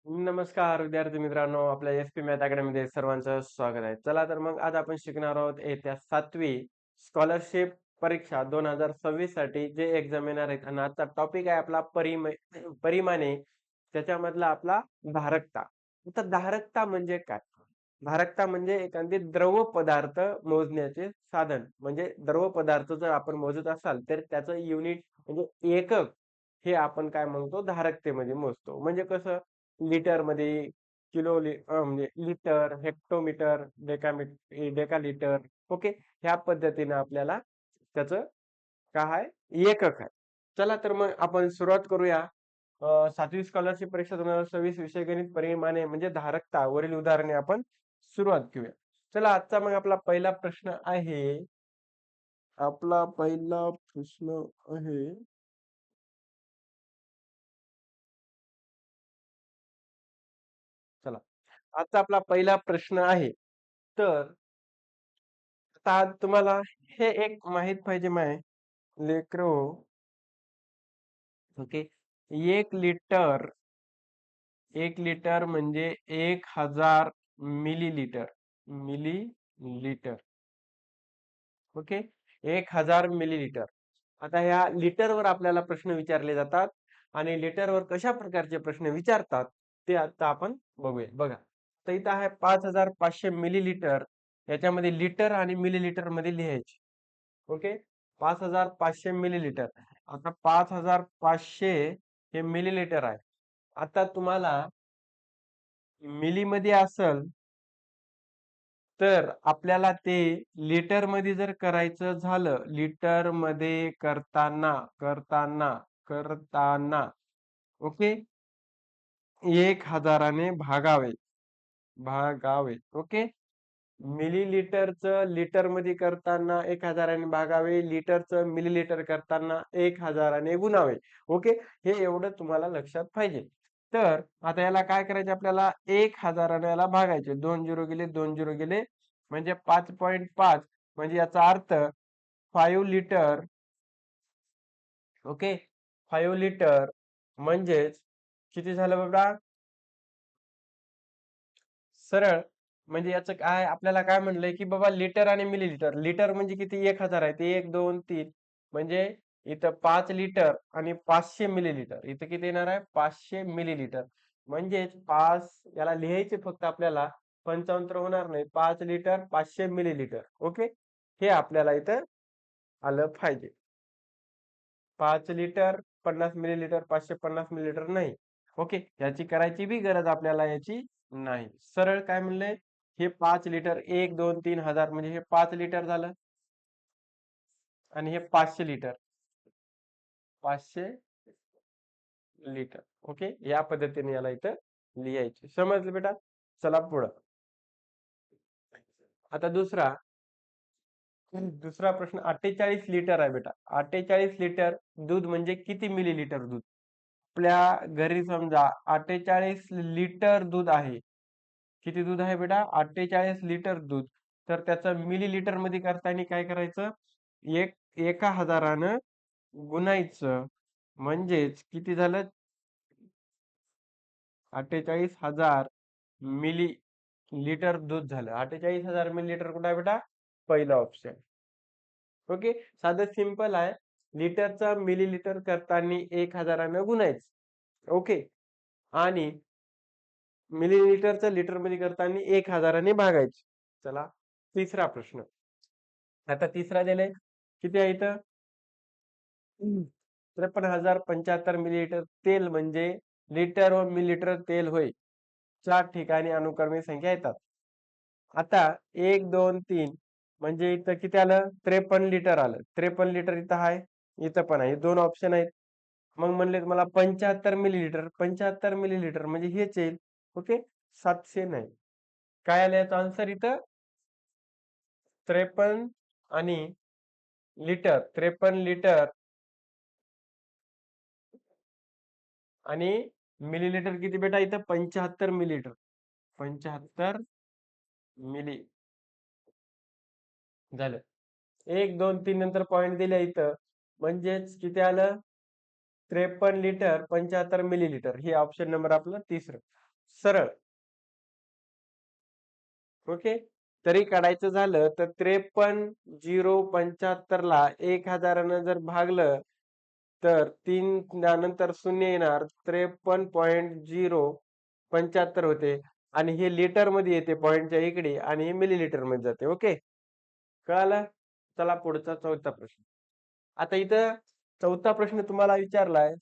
नमस्कार विद्यार्थी मित्रांनो, आपल्या एस-पी मॅथ अकॅडमीमध्ये सर्वांचं स्वागत आहे. चला तर मग आज आपण शिकणार आहोत येत्या 7वी स्कॉलरशिप परीक्षा 2026 साठी जे एक्झाम येणार आहेत आणि आजचा टॉपिक आहे आपला परिमाणे. त्याच्यामधला आपला धारकता. आता धारकता म्हणजे काय? धारकता म्हणजे एखादी द्रव पदार्थ मोजण्याचे साधन. म्हणजे द्रव पदार्थ जर आपण मोजत असाल तर त्याचं युनिट म्हणजे एकक हे आपण काय म्हणतो धारकतेमध्ये मोजतो. म्हणजे कसं लिटरमध्ये, म्हणजे लिटर, हेक्टोमीटर, डेकालीटर. ओके. ह्या पद्धतीने आपल्याला त्याचं काय आहे एकक आहे. चला तर मग आपण सुरुवात करूया. 7वी स्कॉलरशिप परीक्षा 2026 विषय गणित परिमाणे म्हणजे धारकता वरील उदाहरणे आपण सुरुवात घेऊया. चला आजचा मग आपला पहिला प्रश्न आहे. आपला पहिला प्रश्न आहे. चला. आजचा आपला पहिला प्रश्न आहे. तर आता तुम्हाला हे एक माहित पाहिजे लेकरो. ओके. एक लिटर एक लिटर म्हणजे 1000 मिलीलिटर. मिलीलिटर. ओके. 1000 मिलीलिटर. आता ह्या लिटरवर आपल्याला प्रश्न विचारले जातात आणि लिटरवर कशा प्रकारचे प्रश्न विचारतात ते आता आपण बघूया. बघा. तर इथं आहे 5500 मिलीलिटर. याच्यामध्ये लिटर आणि मिलीलिटर मध्ये लिहायचे. ओके. 5500 मिलीलिटर. आता 5500 हे मिलीलिटर आहे. आता तुम्हाला मिलीमध्ये असल तर आपल्याला ते लिटर मध्ये जर करायचं झालं, लिटर मध्ये करताना ओके, 1000ने भागावे. ओके. मिलीलिटरचं लिटर मध्ये करताना 1000ने भागावे, लिटरचं मिलीलिटर करताना 1000ने गुणावे. ओके. हे एवढं तुम्हाला लक्षात पाहिजे. तर आता याला काय करायचे आपल्याला 1000ने याला भागायचे. 2 झिरो गेले, 2 झिरो गेले म्हणजे 5.5 म्हणजे याचा अर्थ 5 लिटर. ओके. 5 लिटर म्हणजेच किती झालं बाबा? सरळ म्हणजे याचं काय आपल्याला काय म्हणलंय की बाबा लिटर आणि मिलीलिटर. लिटर म्हणजे किती? 1000 आहे. ते 1 2 3 म्हणजे इथं 5 लिटर आणि 500 मिलीलिटर. इथं किती येणार आहे? 500 मिलीलिटर. म्हणजेच 5 याला लिहायचे फक्त आपल्याला 55 होणार नाही. 5 लिटर 500 मिलीलिटर. ओके. हे आपल्याला इथं आलं पाहिजे. 5 लिटर 50 मिलीलिटर 550 मिलीलिटर नाही. ओके. याची करायची बी गरज आपल्याला याची नाही. सरळ काय म्हणलंय? हे 5 लिटर 1 2 3000 म्हणजे हे 5 लिटर झालं आणि हे 500 लिटर. 500 लिटर. ओके. या पद्धतीने याला इथं लिहायचे. समजलं बेटा? चला पुढं. आता दुसरा प्रश्न 48 लिटर आहे बेटा. 48 लिटर दूध म्हणजे किती मिलीलिटर दूध? आपल्या घरी समजा 48 लिटर दूध आहे. किती दूध आहे बेटा? 48 लिटर दूध. तर त्याचं मिलीलिटर मध्ये करताना काय करायचं? 1000नं गुणायचं. म्हणजेच किती झालं? 48,000 मिली लिटर दूध झालं. 48,000 मिलीलिटर कुठं आहे बेटा? पहिला ऑप्शन. ओके. साधं सिंपल आहे. लिटरचा मिलीलिटर करताना 1000नं गुणायचं. ओके. आणि मिलीलिटरचं लिटरमध्ये करताना 1000ने भागायचे. चला तिसरा प्रश्न. आता तिसरा दिलाय. किती आहे इथं? 53,075 मिलीलिटर तेल म्हणजे लिटर व मिलीलिटर तेल होय. 4 ठिकाणी अनुक्रमे संख्या येतात. आता 1 2 3 म्हणजे इथं किती आलं? 53 लिटर आलं. 53 लिटर इथं आहे. इथं पण आहे. 2 ऑप्शन आहेत. मग म्हणले मला 75 मिलीलिटर. 75 मिलीलिटर म्हणजे हेच येईल. ओके. 700 नाही. काय आलं याचं आन्सर इथं? 53 आणि लिटर. 53 लिटर आणि मिलीलिटर किती बेटा इथं? 75 मिलीलिटर. 75 मिली झालं. 1 2 3 नंतर पॉईंट दिले इथं. म्हणजेच किती आलं? 53 लिटर 75 मिलीलिटर. हे ऑप्शन नंबर आपलं तिसरं. सरळ. ओके. तरी काढायचं झालं तर 53,075 ला 1000 जर भागलं तर 3 नंतर शून्य येणार, 53.075 होते आणि हे लिटर मध्ये येते पॉइंटच्या इकडे आणि हे मिलीलीटर मध्ये जाते. ओके, कळालं? चला पुढचा चौथा प्रश्न. आता इथं चौथा प्रश्न तुम्हाला विचारलाय,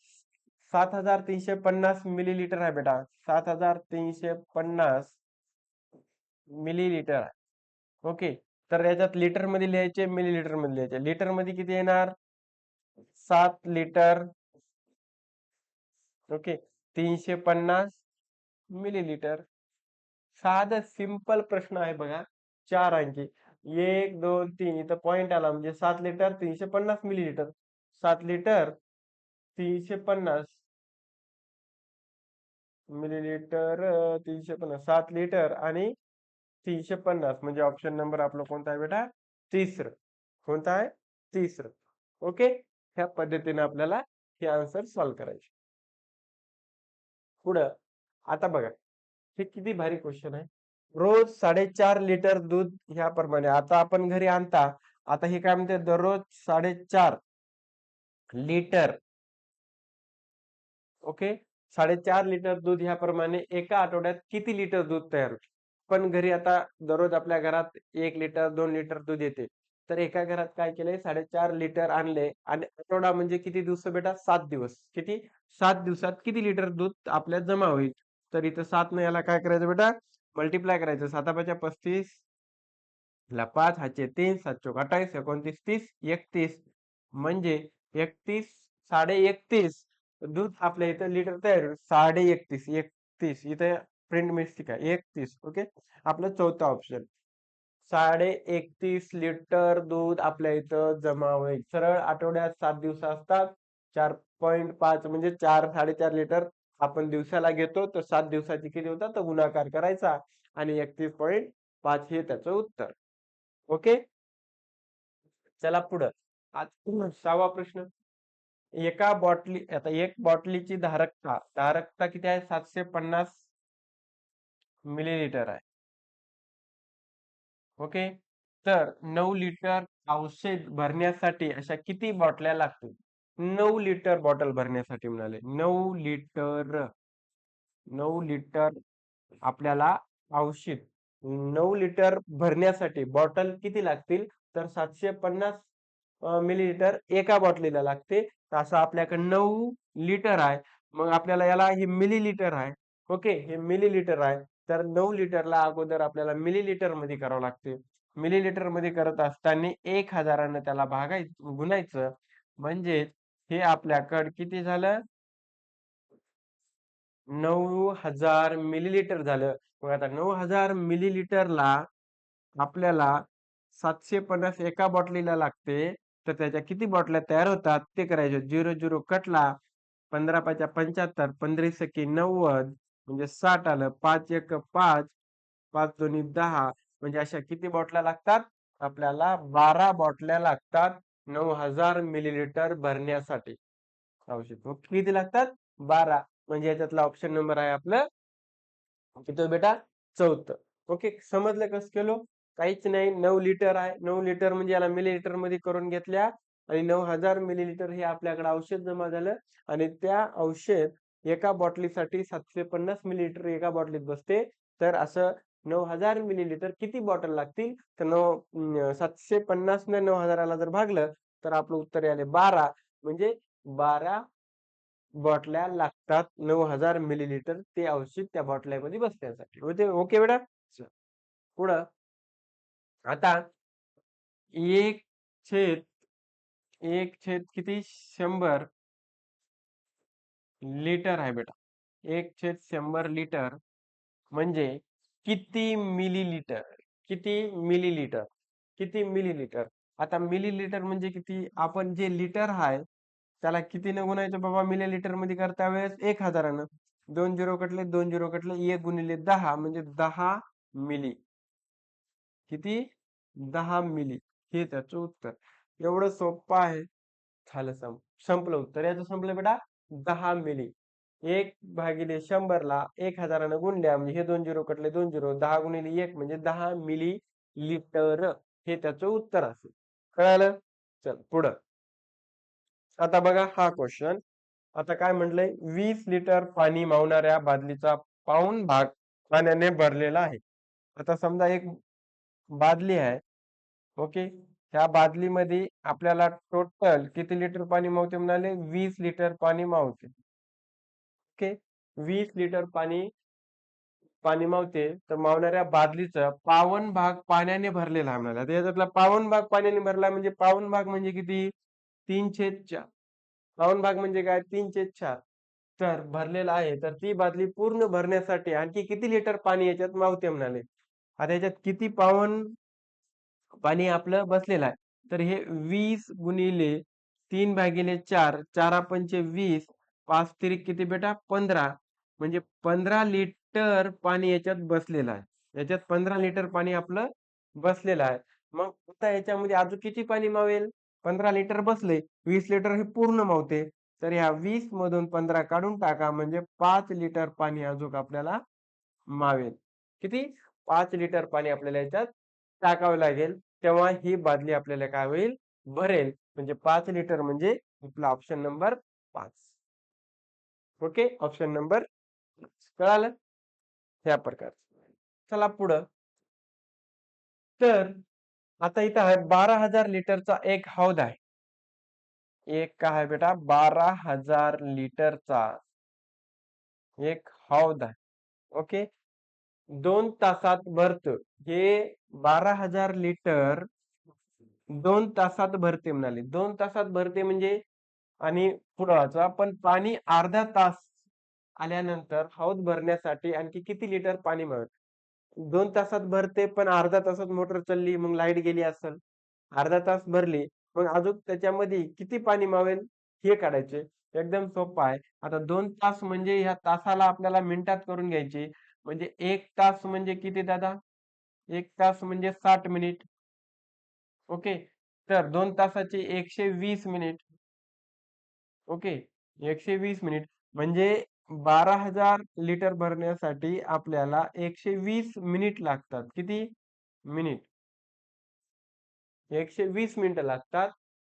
7350 मिलीलीटर आहे बेटा. 7350 मिलीलीटर आहे. ओके, तर याच्यात लिटर मध्ये लिहायचे, मिलीलीटर मध्ये लिहायचे. लिटर मध्ये किती येणार? 7 लिटर. Okay, 350 millilitre. साधा सिंपल प्रश्न आहे बघा, 4 अंकी. 1 2 3 इथं पॉइंट आला म्हणजे 7 litre 350 millilitre. 7 litre 350 millilitre, 350, 7 litre आणि 350 म्हणजे ऑप्शन नंबर आपलं कोणता आहे बेटा? तिसरं. कोणता आहे? तिसरं. ओके, ह्या पद्धतीने आपल्याला हे आन्सर सॉल्व्ह करायचे. पुढं आता बघा, हे किती भारी क्वेश्चन आहे. रोज 4.5 लिटर दूध ह्याप्रमाणे आता आपण घरी आणता. आता हे काय म्हणते, दररोज 4.5 लिटर. ओके, 4.5 लिटर दूध ह्याप्रमाणे एका आठवड्यात किती लिटर दूध तयार होते? पण घरी आता दररोज आपल्या घरात 1 लिटर 2 लिटर दूध येते. तर एका घरात काय केलंय, 4.5 लिटर आणले आणि आठवडा म्हणजे किती दिवस बेटा? 7 दिवस. किती? 7 दिवसात किती लिटर दूध आपल्यात जमा होईल? तर इथं 7 न याला काय करायचं बेटा? मल्टिप्लाय करायचं. 7×5 = 35, ला 5 हातचे 3, 7 चोक 28, 29, 30, 31 म्हणजे 31, 31.5 दूध आपल्या इथं लिटर तयार होईल. 31.5, 31 इथं प्रिंट मिस्टेक आहे. 31. ओके, आपलं चौथा ऑप्शन. 31.5 लिटर दूध आपल्या इथं जमा होईल. सरळ आठवड्यात 7 दिवस असतात. 4.5 म्हणजे 4-4.5 लिटर आपण दिवसाला घेतो, तर 7 दिवसाची किती होतात तर गुणाकार करायचा आणि 31.5 हे त्याचं उत्तर. ओके, चला पुढं. आज 6वा प्रश्न. एका बॉटली आता एक बॉटलीची धारकता किती आहे? 750 मिलीलीटर आहे. ओके, तर 9 लिटर औषध भरण्यासाठी अशा किती बॉटल्या लागतील? 9 लिटर बॉटल भरण्यासाठी म्हणाले. 9 लिटर. 9 लिटर आपल्याला औषध 9 लिटर भरण्यासाठी बॉटल किती लागतील? तर 750 मिलीलीटर एका बॉटलीला लागते. तर असं आपल्याकडे 9 लिटर आहे. मग आपल्याला याला हे मिलीलीटर आहे. ओके, हे मिलीलीटर आहे. तर 9 लिटरला अगोदर आपल्याला मिलीलीटर मध्ये करावं लागते. मिलीलीटर मध्ये करत असताना 1000 त्याला गुणायचं. म्हणजे हे आपल्याकडे किती झालं? 9,000 मिलीलीटर झालं. मग आता 9,000 मिलीलीटरला आपल्याला 750 एका बॉटलीला लागते. तर त्याच्या किती बॉटल्या तयार होतात ते करायचे. 0 0 कटला. 15×5 = 75, 15×6 = 90 म्हणजे 60 आलं. 5×1 = 5, 5×2 = 10 म्हणजे अशा किती बॉटल्या लागतात? आपल्याला 12 बॉटल्या लागतात 9,000 मिलीलीटर भरण्यासाठी औषध. मग किती लागतात? 12. म्हणजे याच्यातला ऑप्शन नंबर आहे आपलं किती बेटा? चौथं. ओके, समजलं कसं केलो? काहीच नाही. 9 लिटर आहे. 9 लिटर म्हणजे याला मिलीलीटर मध्ये करून घेतल्या आणि 9,000 मिलीलीटर हे आपल्याकडे औषध जमा झालं आणि त्या औषध एका बॉटलीसाठी 750 मिलीलीटर एका बॉटलीत बसते. तर असं 9,000 मिलीलीटर किती बॉटल लागतील? तर 750 ने 9,000 जर भागलं तर आपलं उत्तर आले 12. म्हणजे 12 बॉटल्या लागतात 9,000 मिलीलीटर ते औषध त्या बॉटल्यामध्ये बसण्यासाठी. होते ओके बेटा? चल, पुढं आता एक छेद एक छेद किती? 100 लिटर आहे बेटा. 1/100 लिटर म्हणजे किती मिलीलीटर? किती मिलीलीटर? किती मिलीलीटर? आता मिलीलीटर म्हणजे किती? आपण जे लिटर आहे त्याला कितीने गुणायचं बाबा? मिलीलीटर मध्ये करता वेळेस 1000. 2 0 कटले 2 0 कटले 1 × 10 म्हणजे 10 मिली. किती? 10 मिली. हे त्याचं उत्तर. एवढं सोपं आहे. झालं, संपलं उत्तर. याचं संपलं बेटा 10 मिली. 1/100 ला 1000 गुणल्या म्हणजे हे 2 झिरो कटले 2 झिरो 10 गुणिले 1 म्हणजे 10 मिली लिटर हे त्याचं उत्तर असेल. कळालं? चल पुढं. आता बघा हा क्वेश्चन. आता काय म्हटलंय 20 लिटर पाणी मावणाऱ्या बादलीचा पाऊण भाग पाण्याने भरलेला आहे. आता समजा एक बादली आहे. ओके. ह्या बादलीमध्ये आपल्याला टोटल किती लिटर पाणी मावते म्हणाले 20 लिटर पाणी मावते. ओके. 20 लिटर पाणी पाणी मावते तर मावणाऱ्या बादलीचा पावन भाग पाण्याने भरलेला आहे म्हणाले. आता याच्यातला पावन भाग पाण्याने भरला म्हणजे पावन भाग म्हणजे किती 3/4. पाऊण भाग म्हणजे काय 3/4 तर भरलेला आहे. तर ती बादली पूर्ण भरण्यासाठी आणखी किती लिटर पाणी याच्यात मावते म्हणाले. आता याच्यात किती पाऊण पाणी आपलं बसलेलं आहे. तर हे 20 गुणिले 3/4 4 पंचे 20 5 तिरिक किती बेटा 15 म्हणजे 15 लिटर पाणी याच्यात बसलेलं आहे. याच्यात 15 लिटर पाणी आपलं बसलेलं आहे. मग आता याच्यामध्ये अजून किती पाणी मावेल? 15 लिटर बसले. 20 लिटर हे पूर्ण मावते. तर ह्या 20 मधून 15 काढून टाका म्हणजे 5 लिटर पाणी अजून आपल्याला मावेल. किती? 5 लिटर पाणी आपल्याला याच्यात टाकावं लागेल. तेव्हा ही बादली आपल्याला काय होईल? भरेल. म्हणजे 5 लिटर म्हणजे आपला option number 5. Okay. Option number 5. कळालं? ह्या प्रकारचं. चला पुढं. तर आता इथं आहे 12,000 लिटरचा एक हौद आहे. एक काय आहे बेटा 12,000 लिटरचा एक हौद आहे. ओके. 2 तासात भरतं. हे 12,000 लिटर 2 तासात भरते म्हणाले. 2 तासात भरते म्हणजे आणि पुढं वाचा पण पाणी अर्धा तास आल्यानंतर हौद भरण्यासाठी आणखी किती लिटर पाणी मिळेल? 2 तासात भरते पण अर्धा तासात मोटर चालली मग लाईट गेली असेल. अर्धा तास भरली मग अजून त्याच्यामध्ये किती पाणी मावेल हे काढायचे. एकदम सोपं आहे. आता 2 तास म्हणजे ह्या तासाला आपल्याला मिनिटात करून घ्यायचे. म्हणजे 1 तास म्हणजे किती दादा? 1 तास म्हणजे 60 मिनिट. ओके. तर 2 तासाचे 120 मिनिट. ओके. 120 मिनिट म्हणजे 12,000 लिटर भरण्यासाठी आपल्याला 120 मिनिट लागतात. किती? मिनिट. 120 मिनिटं लागतात.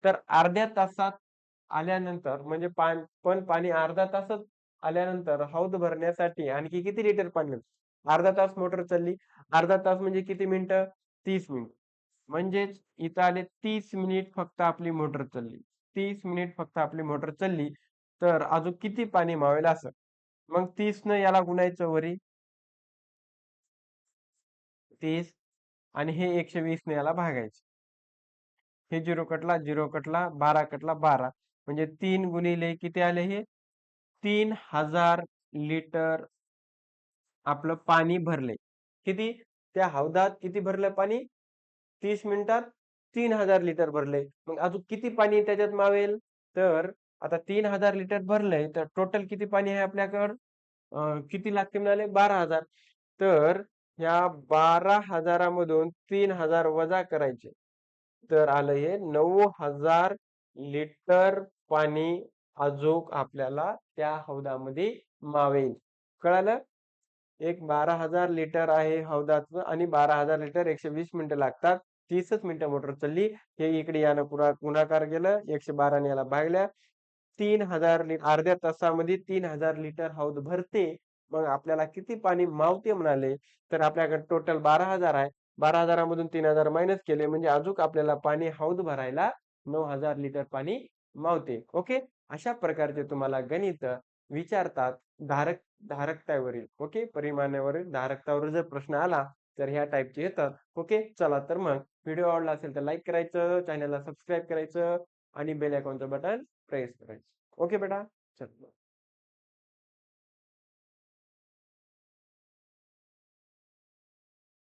तर अर्ध्या तासात आल्यानंतर म्हणजे पण पाणी अर्धा तासात आल्यानंतर हौद भरण्यासाठी आणखी किती लिटर पाणी लागतं? अर्धा तास मोटर चालली. अर्धा तास म्हणजे किती मिनिटं? 30 मिनिट. म्हणजेच इथं आले 30 मिनिट फक्त आपली मोटर चालली. 30 मिनिट फक्त आपली मोटर चालली. तर अजून किती पाणी मावेल असं. मग 30 न याला गुणायचं वरी 30 आणि हे 120 ने याला भागायचं. हे 0 कटला 0 कटला 12 कटला 12 म्हणजे 3 गुणिले किती आले हे 3000 लिटर आपलं पाणी भरले. किती? त्या हौदात किती भरलं पाणी? 30 मिनिटात 3000 लिटर भरले. मग अजून किती पाणी त्याच्यात मावेल? तर आता 3000 लिटर भरलंय तर टोटल किती पाणी आहे आपल्याकडं? किती लागते म्हणाले? 12,000. तर ह्या 12,000 मधून 3000 वजा करायचे. तर आलं हे 9,000 लिटर पाणी अजूक आपल्याला त्या हौदामध्ये मावेल. कळालं? एक 12,000 लिटर आहे हौदाचं आणि 12,000 लिटर 120 मिनिटं लागतात. 30च मिनिटं मोटर चालली. हे इकडे यानं गुणाकार केलं. 112 ने याला भागल्या. 3000 अर्ध्या तासामध्ये 3000 लिटर हौद भरते. मग आपल्याला किती पाणी मावते म्हणाले, तर आपल्याकडे टोटल 12,000 आहे. 12,000 मधून 3000 मायनस केले म्हणजे अजून आपल्याला पाणी हौद भरायला 9,000 लिटर पाणी मावते. ओके. अशा प्रकारचे तुम्हाला गणित विचारतात धारक धारकतावरील ओके परिमाणावरील धारकतावर जर प्रश्न आला तर ह्या टाईपचे येतात. ओके. चला तर मग व्हिडिओ आवडला असेल तर लाईक करायचं, चॅनलला सबस्क्राईब करायचं आणि बेल आयकॉनचं बटन प्रेस करायचं. ओके बेटा. चल.